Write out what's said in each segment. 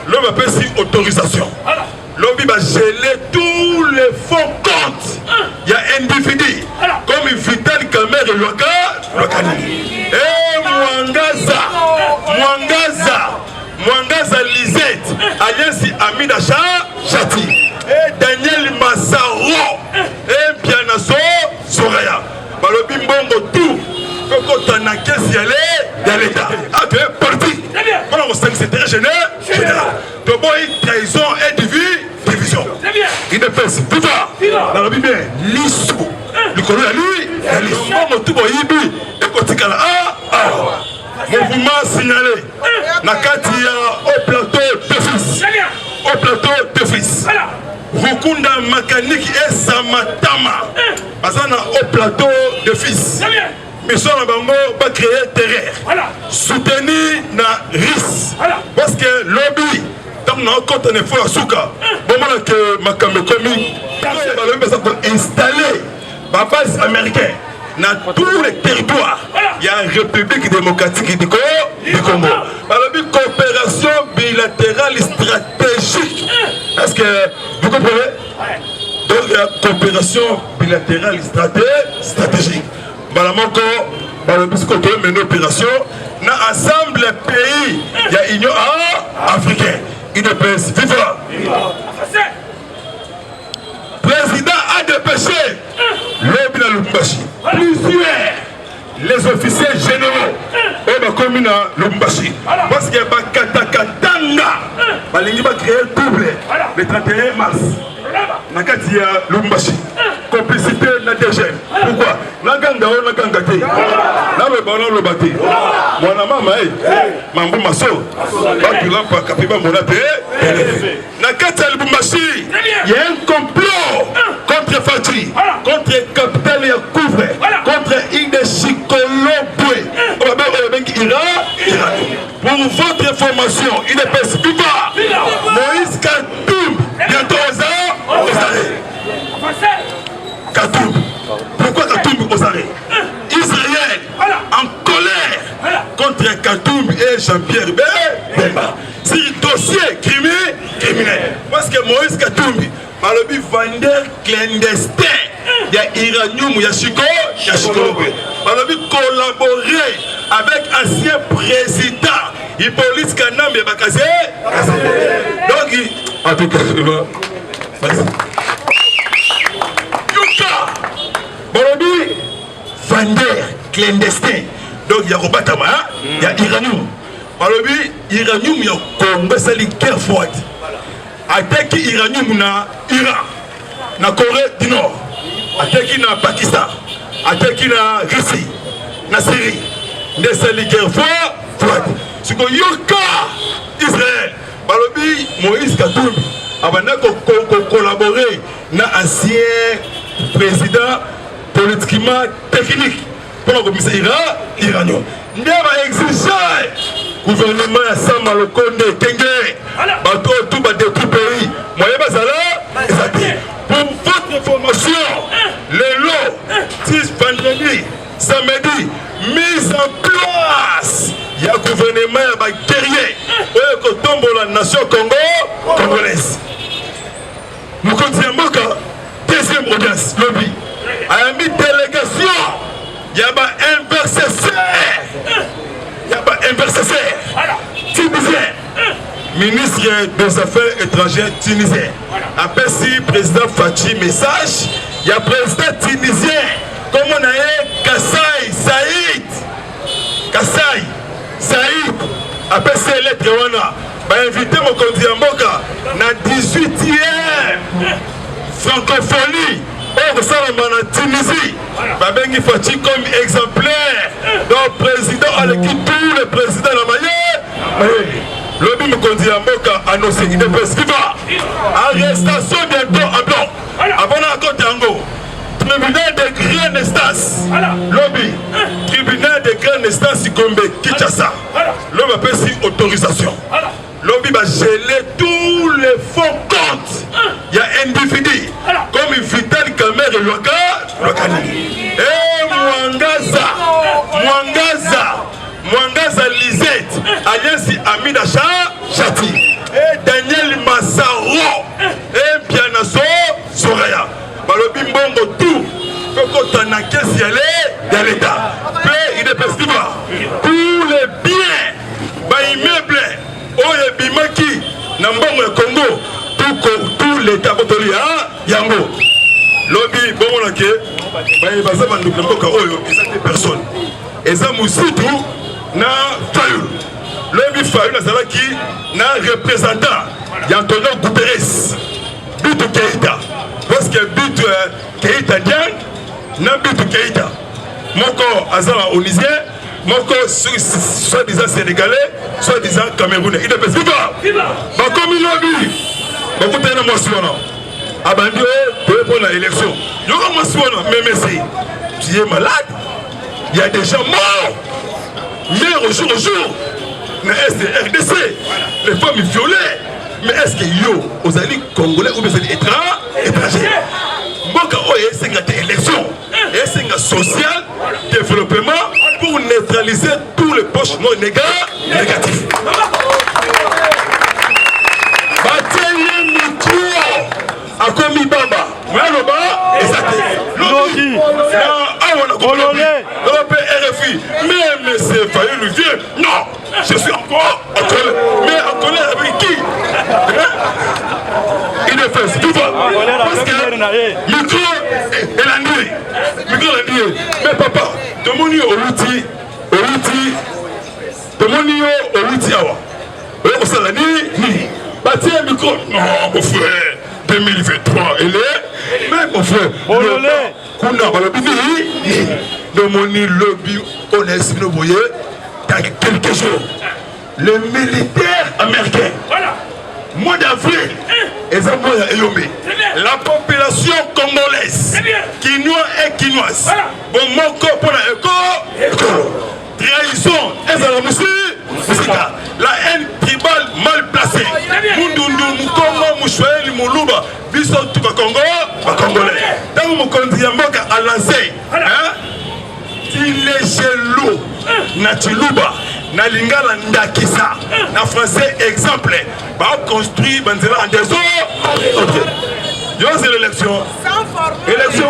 l'homme appelle si autorisation. L'homme va geler tous les fonds comptes. Il y a un individu comme Vital Kamer et Lokani. Et Mwangaza Lisette, alias Amina Chati. Et Daniel Massaro. Et Pianaso Soraya. Balobi Mbongo tout. Quand on a caisse y aller, l'État. Ah, tu es parti. Voilà mon secrétaire général. De bon, trahison et division. Il ne fait viva. Dans la Bible, l'issou. Le colonel à lui, l'issou. Tout bon, Ibi. Et quand il y a mouvement signalé. Nakati au plateau de fils. Au plateau de fils. Rukunda Makanik et Samatama. Bazana au plateau de fils. Mais ça, on va créer terreur. Soutenir na RIS. Parce que lobby, tant qu'on a un effort à Souka, bon, que Makame commis, pour installer la base américaine dans tous les territoires. Il y a une République démocratique du Congo. Par la coopération bilatérale stratégique. Est-ce que vous comprenez? Donc, il y a coopération bilatérale stratégique. Balamoko, Balabisco, une opération, dans l'ensemble des pays, il y a l'Union africaine. Une paix vivra. Président a dépêché l'Obina Lubumbashi. Plusieurs, les officiers généraux, et la commune Lubumbashi. Parce qu'il y a Katakatanga, il va créer double le 31 mars. Nakati ya Lubumbashi. Complicité na DGM. Pourquoi? Naganga o naganga te. Na be bono lo bate. Mwana mama mambo maso. Ba tulampa kapiba monate. Nakati ya Lubumbashi, il y a un complot contre Fati, contre Capital ya Couvre, contre Inde Chikolobwe. On va bien Ira. Pour votre information, il est perspicace. Moïse Katoum, bientôt aux arrêts. Katoum. Pourquoi Katoum aux arrêts? Israël en colère contre Katoum et Jean-Pierre Bemba. C'est un dossier criminel. Parce que Moïse Katoum, Malobi vendeur clandestin, il y a Iranium, il y a Chico. Malobi collaborer avec ancien président Hippolyte Kanam et Bakazé. Donc, en tout cas, vas-y. Bolobi, vendeur clandestin. Donc il y a Robatama, il y a Iranium. Bolobi, Iranium, il y a Congo, c'est la guerre forte. Attaque Iranium na Iran, na Corée du Nord, attaque na Pakistan, attaque na Russie, na Syrie. C'est la guerre forte. C'est que Yoka, Israël. Bolobi, Moïse Katoum, avant de collaborer na ancien président politiquement technique pour le commissaire iranien. Nous avons exigé le gouvernement à Samal-Konde, Kenge, tout le pays. Pour votre information, les lots, 6 vendredi, samedi, mise en place. Il y a un gouvernement guerrier qui tombe la nation congolaise. Nous continuons deuxième audience, lobby. À la délégation, il y a un investisseur tunisien, ministre des Affaires étrangères tunisien. Après si président Fachi message, il y a président tunisien, comme on a Kassai Saïd. Après ces lettres, on a invité mon candidat Mboka dans 18e francophonie. Or, ça, en Tunisie, Babengi Fati comme exemplaire d'un président à l'équipe, tous les présidents de la manière. L'objet me conduit à Mboka annoncé une festival. Arrestation bientôt à blanc. Avant l'accord Tango. Tribunal de grande instance. Lobby. Tribunal de grande instance Gombe, Kinshasa. L'homme appelle si autorisation. Lobby va geler tous les fonds comptes. Il y a un individu comme Vital Kamer et Lokani. Et Mwangaza Lisette, alias Amina Chati. Et ebimaki na mbongo ya Congo tout l'état kotoli yango lobi bongo nake baza banduku na mboka oyo eza te personne eza musutu na Fayulu lobi Fayulu azalaki na représentant ya Antonio Guterres Bintou Keïta parce que Bintou Keïta Dieng na Bintou Keïta moko azala onisien moko soi-disant sénégalais soi-disant camerounais il est viva bakomi lobi bakutana mwasi wana abandi oyo pour la élection yoka mwasi wana memesi tu es malade il y a des gens morts mais au jour na SDRDC les femmes violées mais est-ce que yo aux alliés congolais ou bien étrangers mboka oyo esenga te élection esenga social développement pour neutraliser tous les poches non négatifs batelie micro akomi bamba maloba ezate logi na awana ko RFI mais monsieur Fayulu vient non je suis encore en colère mais en colère avec qui il est fait tout va parce que micro et la nuit mais papa tomoni outi awa oyo kosala ni batie micro non mon frère 2023 il est mais mon frère kuna balobi ni tomoni lobby on est sino boye dans quelques jours les militaires américains mois d'avril la population congolaise quinois et quinoise bon moko pour la éco trahison la haine tribale mal placée Mundundu Mukongo Mouchoueli Moulouba biso tuka Congo congolais dans mon konzi mboka a lancé il est gelou na Tiluba na lingala ndakisa na français exemple ba construit banzela en des eaux c'est l'élection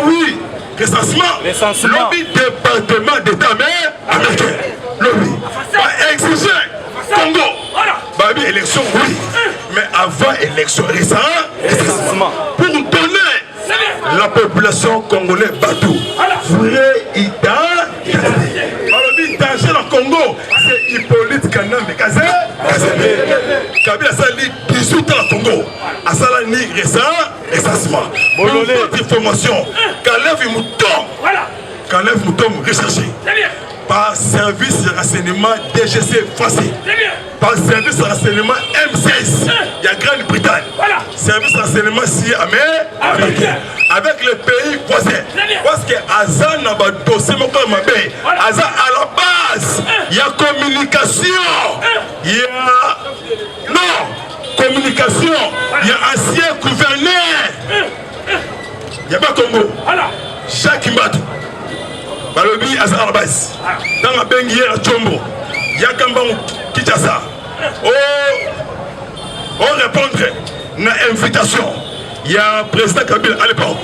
oui recensement lobby département d'état américain lobby ba exiger Congo babi élection oui mais avant élection recensement pour donner la population congolaise bateau vrai danger dans Congo, c'est Hippolyte Kanambe Kabila Sali 18 ans au Congo. Asala ni recensement. Pour votre information, Kalev Moutom recherché. Par service de renseignement DGC français. Par service de renseignement M16. Il y a Grande-Bretagne. Service de renseignement CIA américain. Avec les pays voisins. Parce que Azan n'a pas de dossier, Azan à la base, il y a communication. Il y a. Non! Communication. Il y a ancien gouverneur. Il n'y a pas Congo. Jacques Mbatu. Balobi Azan à la base. Dans la Benguier à Tchombo. Il y a Kambang Kinshasa. On répondre à l'invitation. Il y a un président Kabila à l'époque,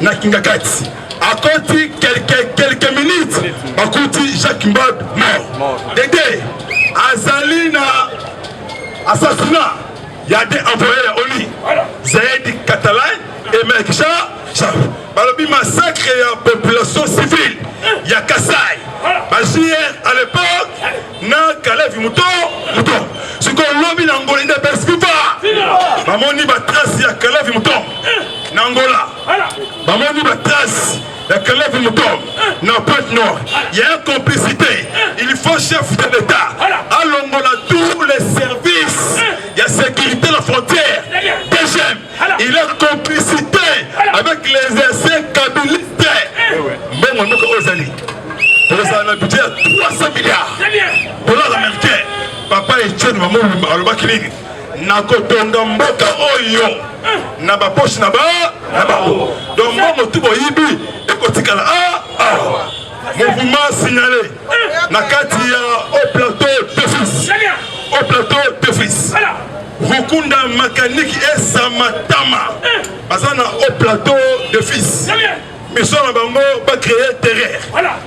na Kingakati. À côté quelques minutes, à côté Jacques Mbad mort. Dédé, Azalina assassinat. Il y a des envoyés à Oli. Zaidi Catalan et Mekcha. Balobi massacre la population civile. Il y a Kassai. Bachir à l'époque, na Kalev Mouton. Ce qu'on lobby dans Angola, il ne pas. Bamoni Batras, il y a Kalev Mouton. Nangola. Bamoni Batras, il y a Kalev Mouton. Dans Pointe-Nord. Il y a une complicité. Il faut chef de l'État. À l'Angola, tous les services. Il y a sécurité à la frontière. Deuxième, il y a complicité avec les essais kabilistes. Bon, on est aux alliés. Pour ça, on a un budget à 300 milliards. Dollars américains. Papa et Tchène, maman, Alobakini. Nakotonga mboka oyo. Naba poche naba. Donc, mon tout boyibi. Ekotikala. Mouvement signalé. Nakatia au plateau de fils. Au plateau de fils. Rukunda Makanique et Samatama. Bazana au plateau de fils. Mission na bango va créer terreur.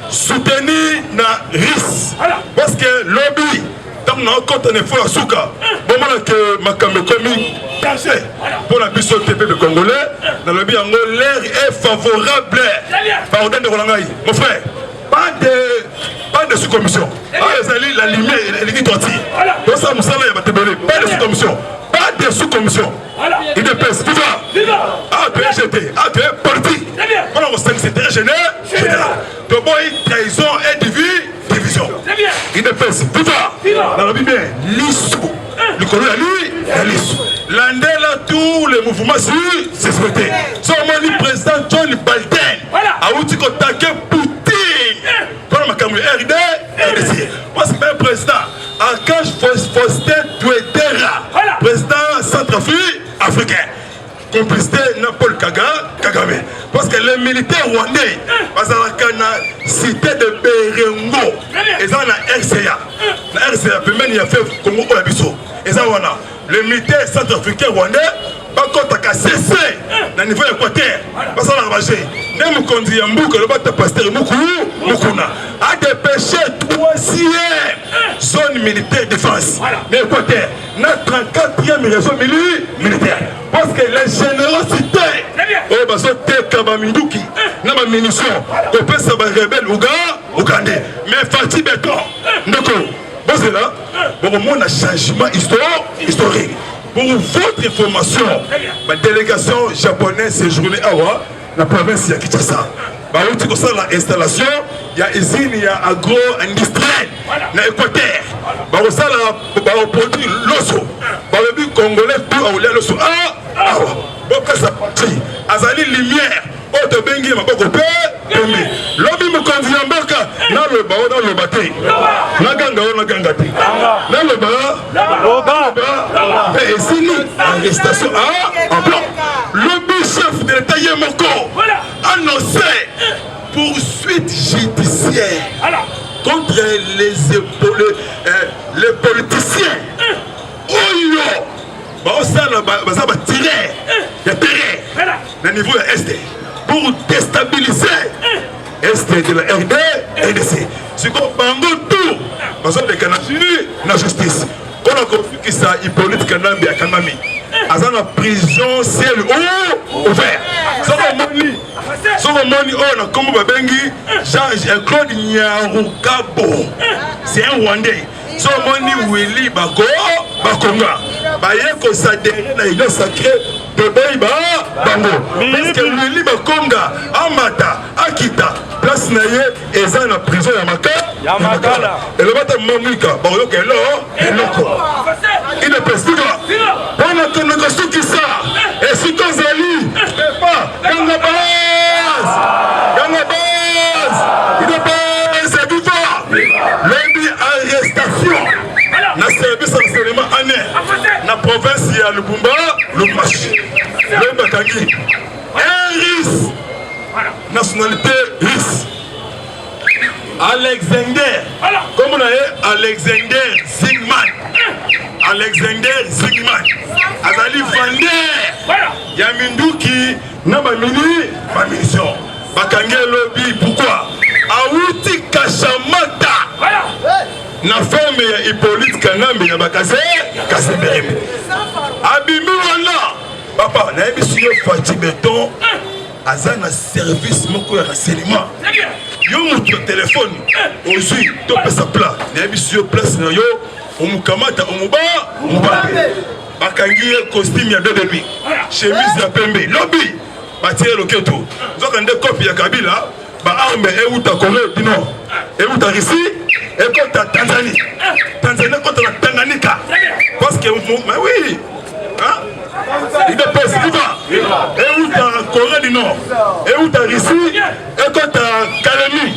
Soutenir na RIS. Parce que lobby tant que nous compte en effort à Souka, bon, que ma caméra commis, pour la puissance TP de Congolais, dans le bien, l'air est favorable. Pardon de Rolangaï, mon frère, pas de sous-commission. La lumière, elle est tortille. Donc ça, nous savons, pas de sous-commission. Pas de sous-commission. Il est pèse, viva! Ah, tu es jeté, ah, tu es parti. Voilà, on sait que c'est très général. De bon, trahison et division. Il est pèse, viva! Dans le bien, l'issou. Le colonel, lui, l'issou. L'année là, tous les mouvements c'est souhaité. Seulement le président John Balden a outil contacté Poutine. Pour ma caméra RD, RDC. Parce que le président, Archange Faustin Touedera, président centrafricain africain. Complicité Paul Kagame. Parce que les militaires rwandais, parce que la cité de Berengo, ils ont la RCA. La RCA, puis même il y a fait Congo Oyabiso. Ils ont les militaires centrafricains rwandais, par contre, à cessé dans le niveau équateur. Parce que la marché, même si on dit que le bateau pasteur Mukuna a dépêché 3e zone militaire défense. Mais équateur, notre 34e réseau militaire. Parce que la générosité, oh, bah, ça, t'es Kabaminduki, n'a pas munitions, qu'on peut savoir rebelle Ougandais. Mais Fatih Béton, d'accord. Bon, c'est là, bon, au moins, on a changement historique. Pour votre information, la délégation japonaise séjournée à la province de Kinshasa. Bah, on dit que ça, l'installation, il y a usine, il y a agro-industriel, dans l'Équateur. Bah, on a produit l'osso. Bah, le but congolais, tout a oublié l'osso. Ah, bon, ça partit. Azali lumière. Autre bengi ma boko pe lobi me konzi ambaka na le ba na le baté na ganga te na le ba et sini arrestation en plan le chef de l'État Yemoko annoncé poursuite judiciaire contre les politiciens oyo ba osala ba za ba tirer ya terrain na niveau de Est pour déstabiliser Est de la RDC. C'est comme Bango tout, parce que les Canadiens, la justice. Quand on a compris que ça, Hippolyte Kanambi à Kanami, à la prison, ciel ouvert. Sans moni, on a comme Babengi, Jean-Claude Nyarukabo. C'est un Rwandais. Sans moni, Willy Bako, Bakonga. Bayeko s'adhérer dans l'Église sacrée de Baïba Bango. Parce que Willy Bakonga, Amata, Akita, place Naye, et ça dans la prison Yamakala. Et le matin, Mamika, Baroyo est là, et loko. Il est pestique là. On a ton négocié qui ça. Et si qu'on s'allie, mais pas, Gangabaz! Il est pas, c'est du fort. Lundi, arrestation. Na service renseignement année na province ya Lubumba Lubumbashi le Bakangi RIS nationalité RIS Alexander comme on a Alexander Zigman azali Vander Yaminduki na bamini mission Bakangi lobby pourquoi Aouti Kashamata na ferme ya Hippolyte Kanambi na bakase Kaseberem abimi wana papa na yebi yo Fatih Béton aza na service moko ya renseignement yo mutu téléphone ozui to pesa plat na yebi yo place na yo omukamata omuba bakangi costume ya 2 demi chemise ya pembe lobby batie loketo zoka nde copie ya Kabila ba arme euta Corée du Nord euta Russie et contre Tanzanie contre la Tanganyika parce que mais oui hein il dépose viva et où ta Corée du Nord et où ta Russie et contre Kalemi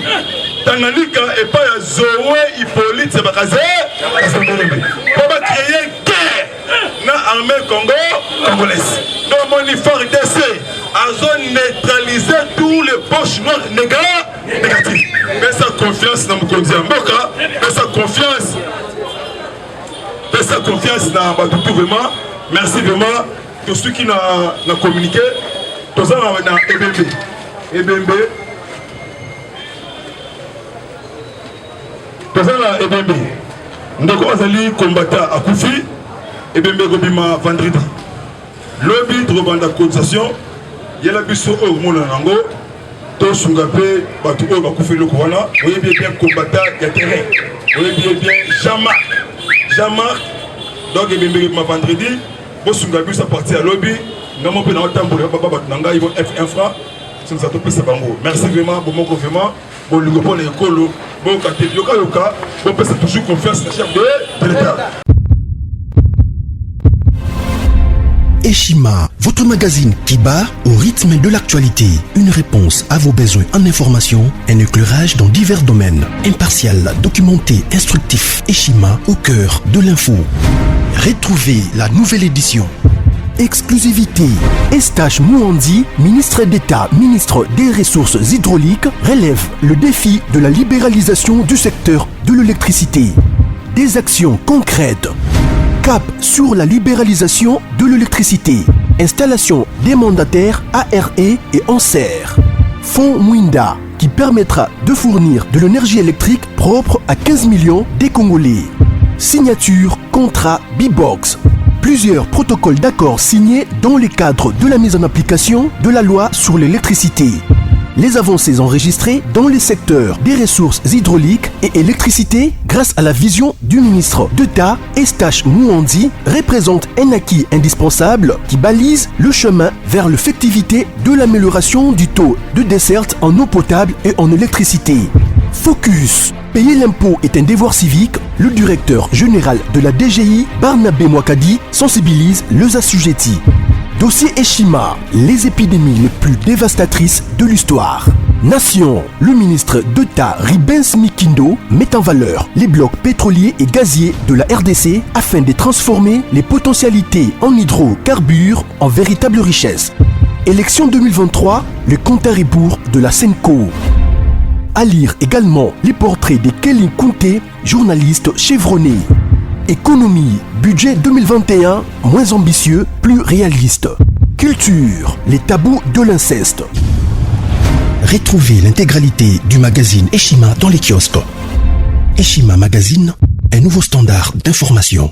Tanganyika et pas ya Zoé Hippolyte Sebakaze pour va créer guerre na armée congolaise donc mon effort d'essai à zone neutraliser tous les poches noires négatifs. Fais sa confiance dans Mokonzi Mboka, fais sa confiance dans Badoutou vraiment. Merci vraiment tous ceux qui n'ont communiqué. Tous ça dans EBMB. Tous ça dans EBMB. ndeko azali combattant akufi et bien bima vendredi lobby trobanda cotisation yela biso o mona nango to sunga pe batu o bakufi le corona oye bien combattant ya terrain oye bien Jean-Marc donc et bien bima vendredi bo sunga biso à partir à lobby ngamo pe na tambour baba batu nanga ils vont F infra c'est ça to pesa bango merci vraiment bon moko vraiment bon lingo pour les écoles bon kate yoka bon pesa toujours confiance na chef de l'État. Eshima, votre magazine qui bat au rythme de l'actualité. Une réponse à vos besoins en information, un éclairage dans divers domaines. Impartial, documenté, instructif. Eshima au cœur de l'info. Retrouvez la nouvelle édition. Exclusivité. Eustache Mouandi, ministre d'État, ministre des Ressources hydrauliques, relève le défi de la libéralisation du secteur de l'électricité. Des actions concrètes. Cap sur la libéralisation de l'électricité. Installation des mandataires ARE et ANSER. Fonds Mwinda qui permettra de fournir de l'énergie électrique propre à 15 millions des Congolais. Signature contrat B-Box. Plusieurs protocoles d'accord signés dans le cadre de la mise en application de la loi sur l'électricité. Les avancées enregistrées dans les secteurs des ressources hydrauliques et électricité grâce à la vision du ministre d'État Eustache Mouandi représentent un acquis indispensable qui balise le chemin vers l'effectivité de l'amélioration du taux de desserte en eau potable et en électricité. Focus. Payer l'impôt est un devoir civique. Le directeur général de la DGI, Barnabé Mwakadi, sensibilise les assujettis. Dossier Eshima, les épidémies les plus dévastatrices de l'histoire. Nation, le ministre d'État Ribens Mikindo met en valeur les blocs pétroliers et gaziers de la RDC afin de transformer les potentialités en hydrocarbures en véritable richesse. Élection 2023, le compte à rebours de la Senco. À lire également les portraits de Kelly Kounté, journaliste chevronné. Économie, budget 2021, moins ambitieux, plus réaliste. Culture, les tabous de l'inceste. Retrouvez l'intégralité du magazine Eshima dans les kiosques. Eshima Magazine, un nouveau standard d'information.